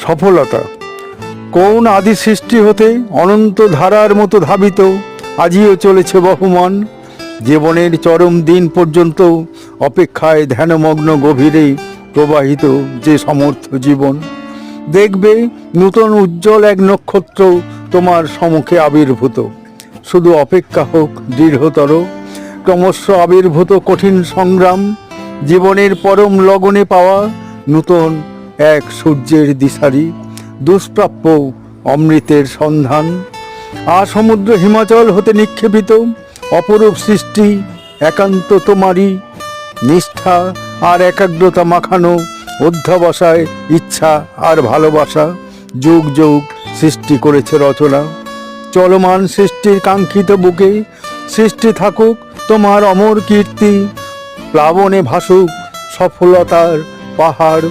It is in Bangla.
সফলতা কোন আদি সৃষ্টি হতে অনন্ত ধারার মতো ধাবিত আজিও চলেছে বহমান। জীবনের চরম দিন পর্যন্ত অপেক্ষায় ধ্যানমগ্ন গভীরে প্রবাহিত যে সমর্থ জীবন। দেখবে নূতন উজ্জ্বল এক নক্ষত্র তোমার সম্মুখে আবির্ভূত। শুধু অপেক্ষা হোক দৃঢ়তর, ক্রমশ আবির্ভূত কঠিন সংগ্রাম, জীবনের পরম লগনে পাওয়া নূতন এক সূর্যের দিশারি, দুষ্প্রাপ্য অমৃতের সন্ধান। সমুদ্র হিমাচল হতে নিক্ষেপিত অপরূপ সৃষ্টি একান্ত তোমারই, নিষ্ঠা আর একাগ্রতা মাখানো অধ্যবসায়, ইচ্ছা আর ভালোবাসা যুগ যুগ সৃষ্টি করেছে রচনা। চলমান সৃষ্টির কাঙ্ক্ষিত বুকে সৃষ্টি থাকুক তোমার অমর কীর্তি, প্লাবনে ভাসুক সফলতার পাহাড়।